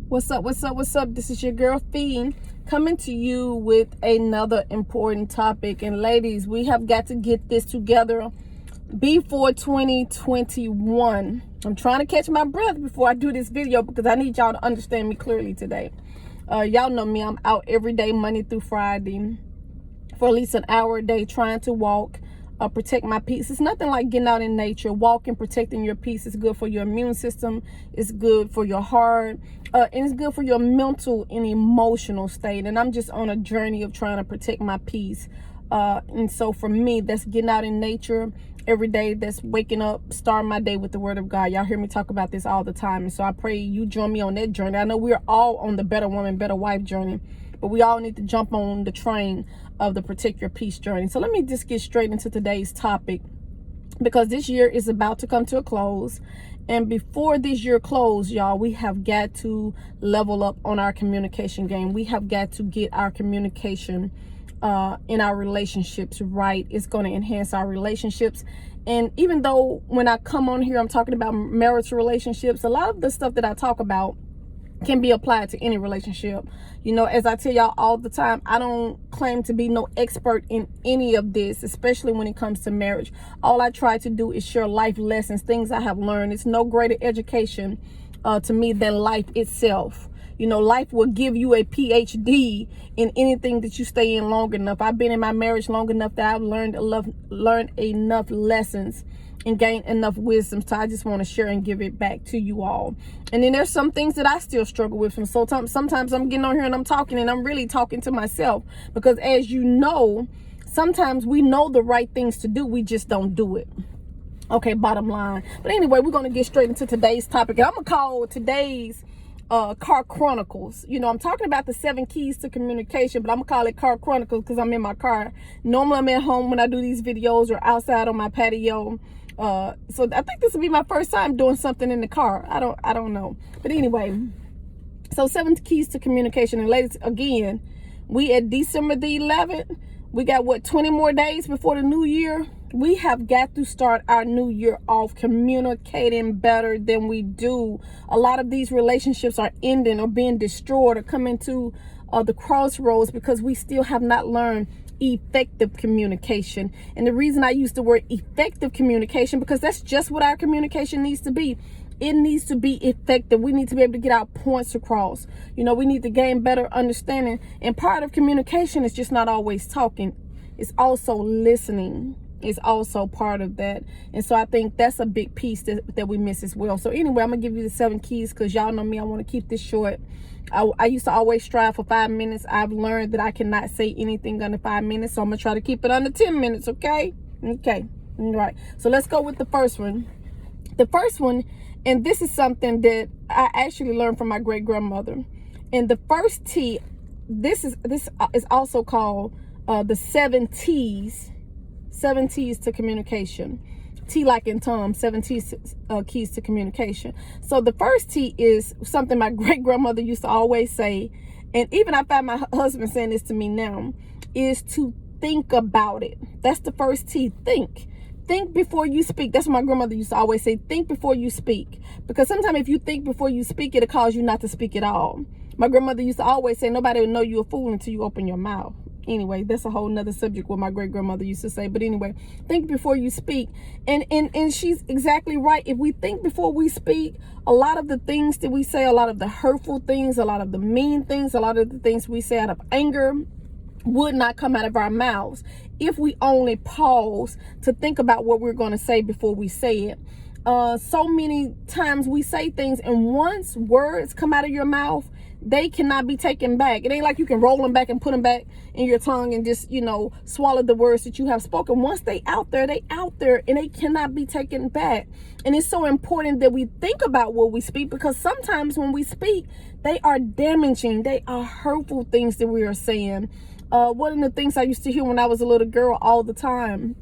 What's up? What's up? What's up? This is your girl Fiend coming to you with another important topic. And ladies, we have got to get this together before 2021. I'm trying to catch my breath before I do this video because I need y'all to understand me clearly today. Y'all know me. I'm out every day, Monday through Friday, for at least an hour a day, trying to walk, protect my peace. It's nothing like getting out in nature. Walking, protecting your peace is good for your immune system. It's good for your heart. And it's good for your mental and emotional state. And I'm just on a journey of trying to protect my peace. And so for me, that's getting out in nature every day. That's waking up, starting my day with the word of God. Y'all hear me talk about this all the time. And so I pray you join me on that journey. I know we're all on the better woman, better wife journey, but we all need to jump on the train of the protect your peace journey. So let me just get straight into today's topic, because this year is about to come to a close. And before this year close, y'all, we have got to level up on our communication game. We have got to get our communication in our relationships right. It's going to enhance our relationships. And even though when I come on here, I'm talking about marital relationships, a lot of the stuff that I talk about can be applied to any relationship. You know, as I tell y'all all the time, I don't claim to be no expert in any of this, especially when it comes to marriage. All I try to do is share life lessons, things I have learned. It's no greater education to me than life itself. You know, life will give you a PhD in anything that you stay in long enough. I've been in my marriage long enough that I've learned enough lessons and gain enough wisdom. So I just want to share and give it back to you all. And then there's some things that I still struggle with. And so sometimes I'm getting on here and I'm talking, and I'm really talking to myself, because as you know, sometimes we know the right things to do, we just don't do it. Okay, bottom line. But anyway, we're going to get straight into today's topic. I'm going to call today's Car Chronicles. You know, I'm talking about the 7 keys to communication, but I'm gonna call it Car Chronicles because I'm in my car. Normally I'm at home when I do these videos, or outside on my patio. So I think this will be my first time doing something in the car. I don't know. But anyway, so 7 keys to communication. And ladies, again, we at December the 11th. We got, what, 20 more days before the new year? We have got to start our new year off communicating better than we do. A lot of these relationships are ending or being destroyed or coming to the crossroads because we still have not learned effective communication. And the reason I use the word effective communication, because that's just what our communication needs to be. It needs to be effective. We need to be able to get our points across. You know, we need to gain better understanding. And part of communication is just not always talking. It's also listening. Is also part of that. And so I think that's a big piece that we miss as well. So anyway, I'm gonna give you the 7 keys because y'all know me, I want to keep this short. I used to always strive for 5 minutes. I've learned that I cannot say anything under 5 minutes, so I'm gonna try to keep it under 10 minutes. Okay, all right, so let's go with the first one. The first one, and this is something that I actually learned from my great grandmother. And the first T, this is also called the 7 T's. 7 T's to communication. T like in Tom, 7 T's keys to communication. So the first T is something my great grandmother used to always say, and even I find my husband saying this to me now, is to think about it. That's the first T. Think before you speak. That's what my grandmother used to always say. Think before you speak, because sometimes if you think before you speak, it'll cause you not to speak at all. My grandmother used to always say, nobody will know you're a fool until you open your mouth. Anyway, that's a whole nother subject, what my great grandmother used to say. But anyway, think before you speak. And she's exactly right. If we think before we speak, a lot of the things that we say, a lot of the hurtful things, a lot of the mean things, a lot of the things we say out of anger would not come out of our mouths if we only pause to think about what we're going to say before we say it. So many times we say things, and once words come out of your mouth, they cannot be taken back. It ain't like you can roll them back and put them back in your tongue and just, you know, swallow the words that you have spoken. Once they out there, and they cannot be taken back. And it's so important that we think about what we speak, because sometimes when we speak, they are damaging. They are hurtful things that we are saying. One of the things I used to hear when I was a little girl all the time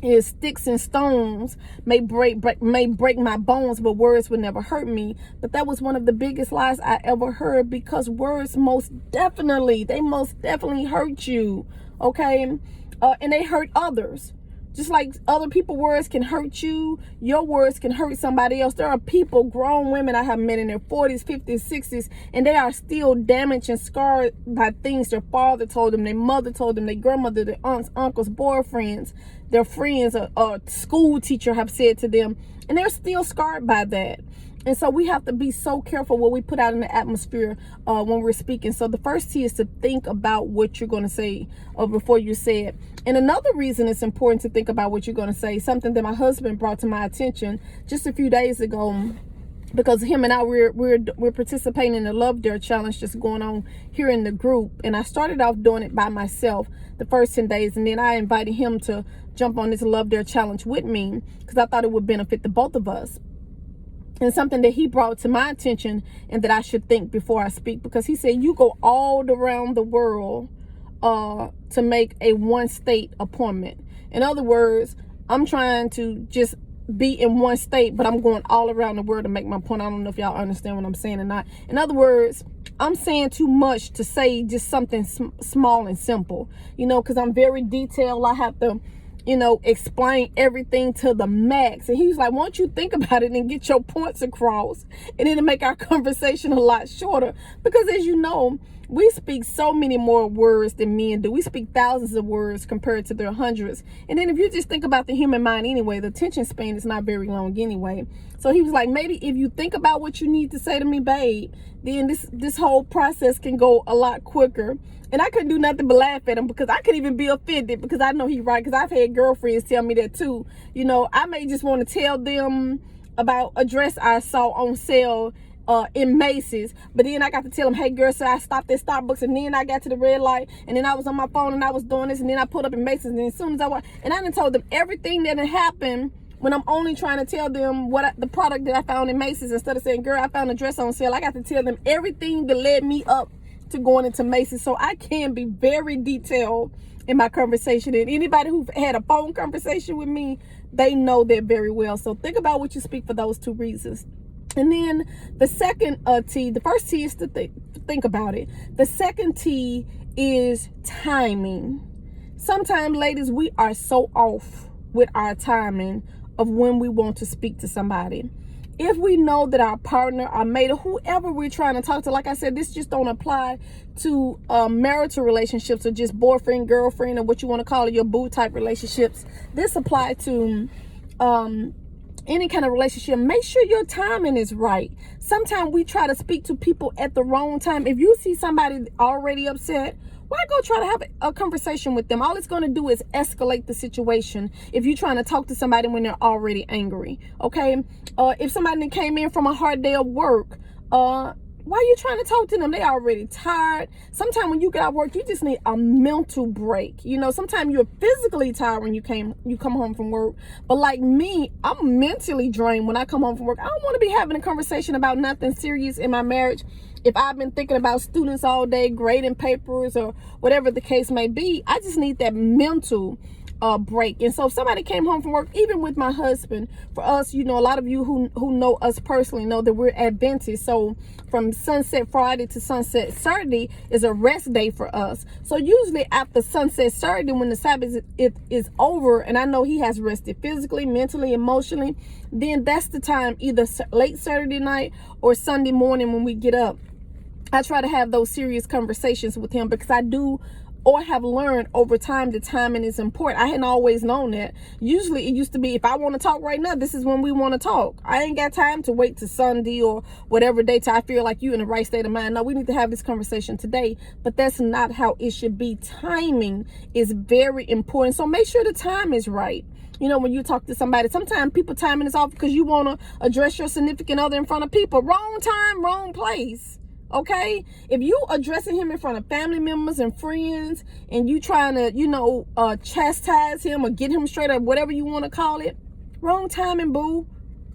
is sticks and stones may break my bones, but words would never hurt me. But that was one of the biggest lies I ever heard, because words most definitely hurt you. Okay. And they hurt others. Just like other people's words can hurt you, your words can hurt somebody else. There are people, grown women I have met in their 40s, 50s, 60s, and they are still damaged and scarred by things their father told them, their mother told them, their grandmother, their aunts, uncles, boyfriends, their friends, or school teacher have said to them, and they're still scarred by that. And so we have to be so careful what we put out in the atmosphere when we're speaking. So the first T is to think about what you're going to say before you say it. And another reason it's important to think about what you're going to say, something that my husband brought to my attention just a few days ago, because him and I, we're participating in the Love Dare challenge just going on here in the group. And I started off doing it by myself the first 10 days. And then I invited him to jump on this Love Dare challenge with me because I thought it would benefit the both of us. And something that he brought to my attention and that I should think before I speak, because he said, you go all around the world to make a one state appointment. In other words, I'm trying to just be in one state, but I'm going all around the world to make my point. I don't know if y'all understand what I'm saying or not. In other words, I'm saying too much to say just something small and simple, you know, because I'm very detailed. I have to, you know, explain everything to the max. And he's like, won't you think about it and get your points across, and it'll make our conversation a lot shorter. Because as you know, we speak so many more words than men do. We speak thousands of words compared to their hundreds. And then if you just think about the human mind anyway, the attention span is not very long anyway. So he was like, maybe if you think about what you need to say to me, babe, then this whole process can go a lot quicker. And I couldn't do nothing but laugh at him, because I could even be offended, because I know he's right, because I've had girlfriends tell me that too. You know, I may just want to tell them about a dress I saw on sale in Macy's, but then I got to tell them, hey girl, so I stopped at Starbucks, and then I got to the red light, and then I was on my phone and I was doing this, and then I pulled up in Macy's, and as soon as I walked, and I done told them everything that had happened when I'm only trying to tell them the product that I found in Macy's. Instead of saying, girl, I found a dress on sale, I got to tell them everything that led me up to going into Macy's. So I can be very detailed in my conversation, and anybody who had a phone conversation with me, they know that very well. So think about what you speak for those two reasons. And then the second T, the first T is to think about it. The second T is timing. Sometimes, ladies, we are so off with our timing of when we want to speak to somebody. If we know that our partner, our mate, or whoever we're trying to talk to, like I said, this just don't apply to marital relationships or just boyfriend, girlfriend, or what you want to call it, your boo type relationships. This apply to any kind of relationship. Make sure your timing is right. Sometimes we try to speak to people at the wrong time. If you see somebody already upset, why go try to have a conversation with them? All it's going to do is escalate the situation if you're trying to talk to somebody when they're already angry. Okay? If somebody came in from a hard day of work, why are you trying to talk to them? They already tired. Sometimes when you get out of work, you just need a mental break. You know, sometimes you're physically tired when you come home from work. But like me, I'm mentally drained when I come home from work. I don't want to be having a conversation about nothing serious in my marriage. If I've been thinking about students all day, grading papers, or whatever the case may be, I just need that mental break. And so if somebody came home from work, even with my husband, for us, you know, a lot of you who know us personally know that we're Adventists. So from sunset Friday to sunset Saturday is a rest day for us. So usually after sunset Saturday, when the Sabbath is over, and I know he has rested physically, mentally, emotionally, then that's the time, either late Saturday night or Sunday morning when we get up, I try to have those serious conversations with him, because I do or have learned over time that timing is important. I hadn't always known that. Usually it used to be, if I want to talk right now, this is when we want to talk. I ain't got time to wait to Sunday or whatever day till I feel like you in the right state of mind. No, we need to have this conversation today. But that's not how it should be. Timing is very important. So make sure the time is right. You know, when you talk to somebody, sometimes people timing is off because you want to address your significant other in front of people. Wrong time, wrong place. Okay, if you addressing him in front of family members and friends, and you trying to, you know, chastise him or get him straight up, whatever you want to call it, wrong timing, boo,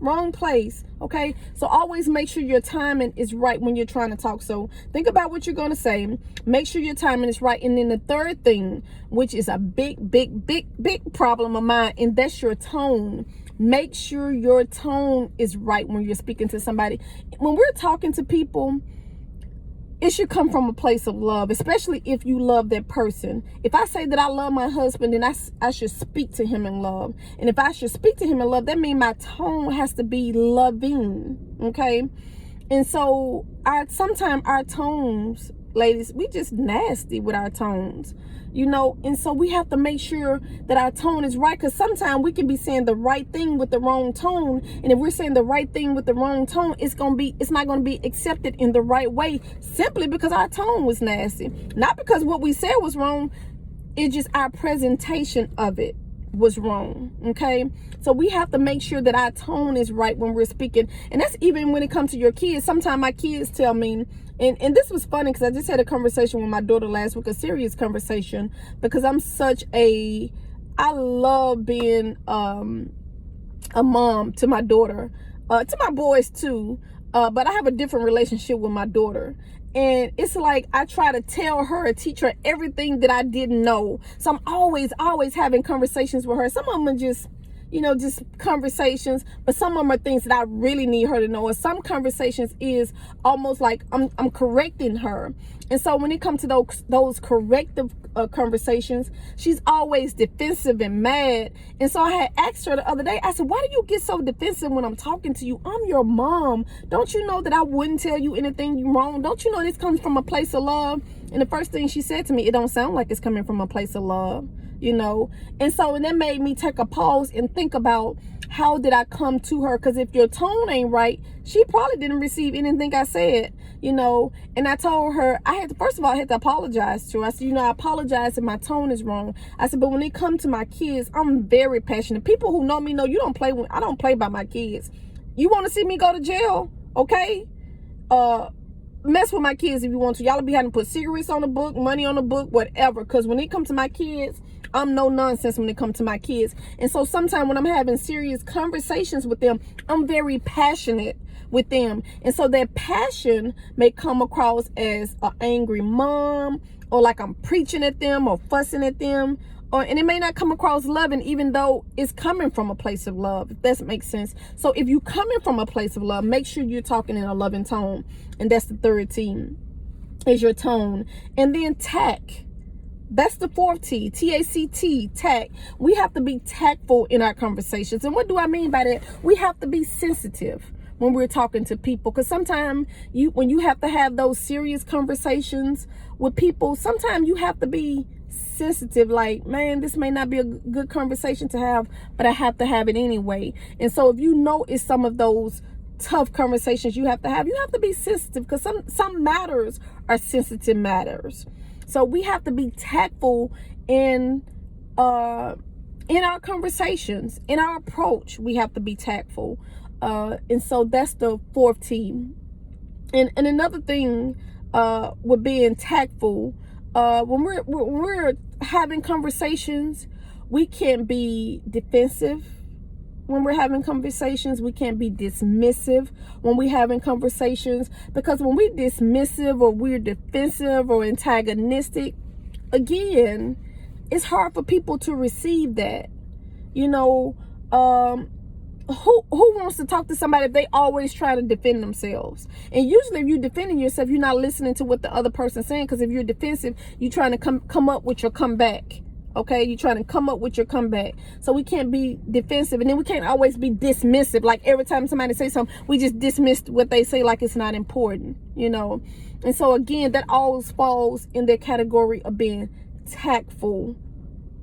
wrong place. Okay, so always make sure your timing is right when you're trying to talk. So think about what you're going to say. Make sure your timing is right. And then the third thing, which is a big problem of mine, and that's your tone. Make sure your tone is right when you're speaking to somebody. When we're talking to people, it should come from a place of love, especially if you love that person. If I say that I love my husband, then I should speak to him in love. And if I should speak to him in love, that means my tone has to be loving, okay? And so sometimes our tones, ladies, we just nasty with our tones, you know, and so we have to make sure that our tone is right, because sometimes we can be saying the right thing with the wrong tone, and if we're saying the right thing with the wrong tone, it's not going to be accepted in the right way, simply because our tone was nasty, not because what we said was wrong. It's just our presentation of it was wrong, okay? So we have to make sure that our tone is right when we're speaking. And that's even when it comes to your kids. Sometimes my kids tell me, and this was funny because I just had a conversation with my daughter last week, a serious conversation, because I love being a mom to my daughter, to my boys too, but I have a different relationship with my daughter. And it's like I try to tell her, teach her everything that I didn't know. So I'm always having conversations with her. Some of them are just, you know, just conversations, but some of them are things that I really need her to know. And some conversations is almost like I'm correcting her. And so when it comes to those corrective conversations, she's always defensive and mad. And so I had asked her the other day, I said, why do you get so defensive when I'm talking to you? I'm your mom. Don't you know that I wouldn't tell you anything wrong? Don't you know this comes from a place of love? And the first thing she said to me, it don't sound like it's coming from a place of love, you know? And that made me take a pause and think about, how did I come to her? Because if your tone ain't right, she probably didn't receive anything I said, you know. And I told her, first of all, I had to apologize to her. I said, you know, I apologize if my tone is wrong. I said, but when it comes to my kids, I'm very passionate. People who know me know I don't play by my kids. You want to see me go to jail? Okay. Mess with my kids if you want to. Y'all be having to put cigarettes on the book, money on the book, whatever. Because when it comes to my kids, I'm no nonsense when it comes to my kids. And so sometimes when I'm having serious conversations with them, I'm very passionate with them. And so that passion may come across as an angry mom, or like I'm preaching at them or fussing at them. And it may not come across loving, even though it's coming from a place of love, if that makes sense. So if you're coming from a place of love, make sure you're talking in a loving tone. And that's the third T, is your tone. And then tact. That's the fourth T, T-A-C-T, tact. We have to be tactful in our conversations. And what do I mean by that? We have to be sensitive when we're talking to people. Because sometimes when you have to have those serious conversations with people, sometimes you have to be sensitive. Like, man, this may not be a good conversation to have, but I have to have it anyway. And so if you know it's some of those tough conversations you have to be sensitive, because some matters are sensitive matters. So we have to be tactful in our conversations, in our approach. We have to be tactful, and so that's the fourth T. And another thing with being tactful, when we're having conversations, we can't be defensive. When we're having conversations, we can't be dismissive when we're having conversations, because when we're dismissive or we're defensive or antagonistic, again, it's hard for people to receive that. You know, who wants to talk to somebody if they always try to defend themselves? And usually if you're defending yourself, you're not listening to what the other person's saying, because if you're defensive, you're trying to come up with your comeback. Okay, you're trying to come up with your comeback. So we can't be defensive, and then we can't always be dismissive. Like every time somebody says something, we just dismiss what they say like it's not important, you know. And so again, that always falls in the category of being tactful,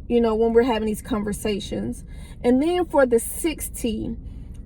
you know, when we're having these conversations. And then for the sixth T,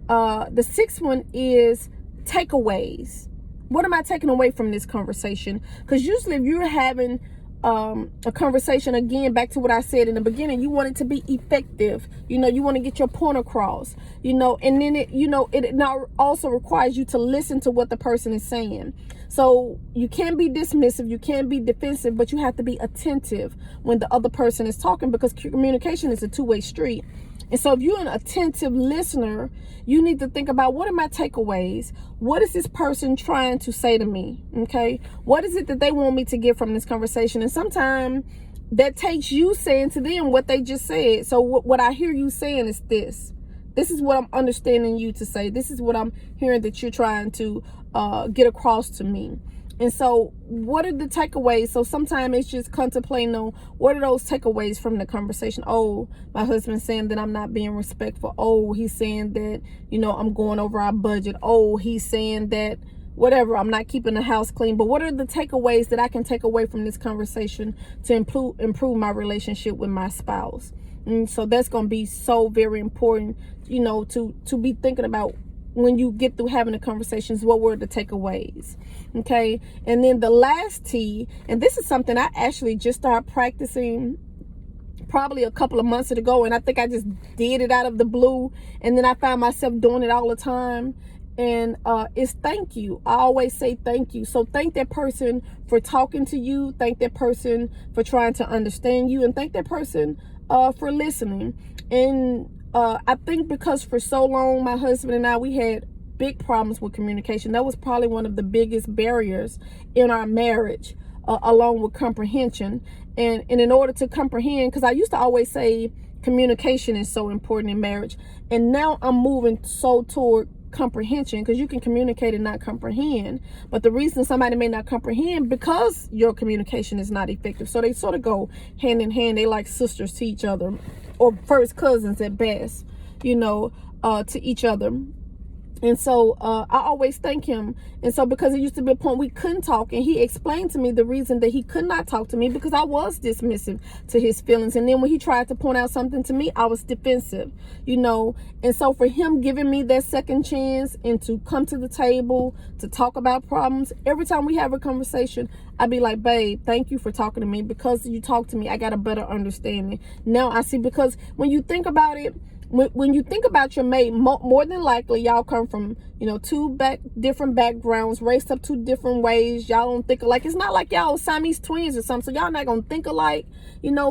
the sixth one is takeaways. What am I taking away from this conversation? Because usually if you're having a conversation, again, back to what I said in the beginning, you want it to be effective. You know, you want to get your point across, you know, and then it now also requires you to listen to what the person is saying. So you can't be dismissive, you can't be defensive, but you have to be attentive when the other person is talking, because communication is a two-way street. And so if you're an attentive listener, you need to think about, what are my takeaways? What is this person trying to say to me? Okay. What is it that they want me to get from this conversation? And sometimes that takes you saying to them what they just said. So what I hear you saying is this. This is what I'm understanding you to say. This is what I'm hearing that you're trying to get across to me. And so what are the takeaways? So sometimes it's just contemplating on what are those takeaways from the conversation. Oh, my husband's saying that I'm not being respectful. Oh, he's saying that, I'm going over our budget. Oh, he's saying that whatever, I'm not keeping the house clean. But what are the takeaways that I can take away from this conversation to improve my relationship with my spouse? And so that's going to be so very important, to be thinking about when you get through having the conversations. What were the takeaways? Okay. And then the last T, and this is something I actually just started practicing probably a couple of months ago, and I think I just did it out of the blue, and then I found myself doing it all the time. And it's thank you. I always say thank you. So thank that person for talking to you. Thank that person for trying to understand you, and thank that person for listening. And I think because for so long, my husband and I, we had big problems with communication. That was probably one of the biggest barriers in our marriage, along with comprehension. And in order to comprehend, because I used to always say communication is so important in marriage, and now I'm moving so toward comprehension, because you can communicate and not comprehend. But the reason somebody may not comprehend, because your communication is not effective. So they sort of go hand in hand. They like sisters to each other, or first cousins at best, to each other. And so I always thank him. And so because it used to be a point we couldn't talk, and he explained to me the reason that he could not talk to me, because I was dismissive to his feelings. And then when he tried to point out something to me, I was defensive, And so for him giving me that second chance and to come to the table to talk about problems, every time we have a conversation, I'd be like, babe, thank you for talking to me. Because you talked to me, I got a better understanding. Now I see, because when you think about it, when you think about your mate, more than likely y'all come from, two different backgrounds, raised up two different ways. Y'all don't think alike. It's not like y'all Siamese twins or something, so y'all not gonna think alike,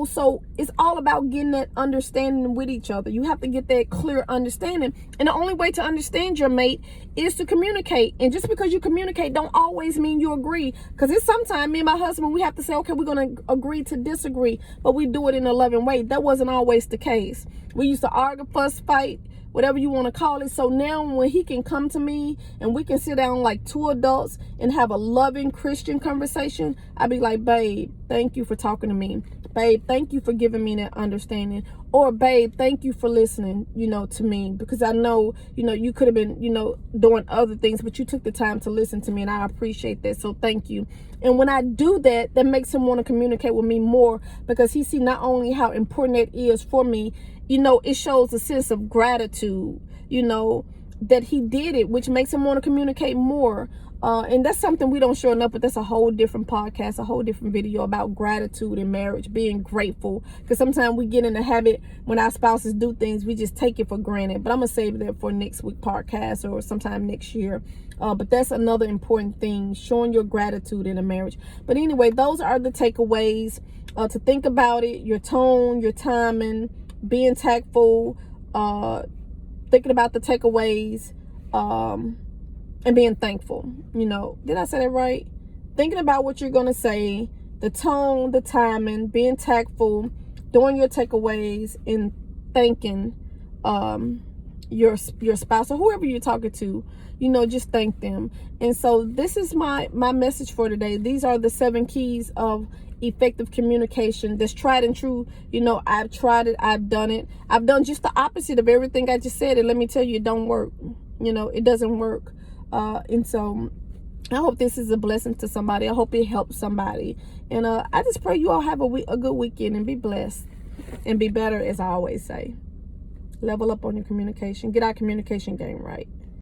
So it's all about getting that understanding with each other. You have to get that clear understanding, and the only way to understand your mate is to communicate. And just because you communicate don't always mean you agree, because it's sometimes me and my husband, we have to say, okay, we're gonna agree to disagree, but we do it in a loving way. That wasn't always the case. We used to argue, fuss, fight, whatever you want to call it. So now when he can come to me and we can sit down like two adults and have a loving Christian conversation, I'd be like, babe, thank you for talking to me. Babe, thank you for giving me that understanding. Or babe, thank you for listening, to me, because I know, you could have been, doing other things, but you took the time to listen to me, and I appreciate that. So thank you. And when I do that, that makes him want to communicate with me more, because he see not only how important that is for me, it shows a sense of gratitude, that he did it, which makes him want to communicate more. And that's something we don't show enough, but that's a whole different podcast, a whole different video about gratitude in marriage, being grateful. Because sometimes we get in the habit when our spouses do things, we just take it for granted. But I'm going to save that for next week podcast or sometime next year. But that's another important thing, showing your gratitude in a marriage. But anyway, those are the takeaways, to think about it, your tone, your timing, being tactful, thinking about the takeaways, and being thankful. Did I say that right? Thinking about what you're going to say, the tone, the timing, being tactful, doing your takeaways, and thanking your spouse or whoever you're talking to. Just thank them. And so this is my message for today. These are the 7 keys of effective communication that's tried and true. I've tried it, I've done it, I've done just the opposite of everything I just said, and let me tell you, it don't work. It doesn't work. And so I hope this is a blessing to somebody. I hope it helps somebody, and I just pray you all have a good weekend and be blessed and be better, as I always say. Level up on your communication, get our communication game right.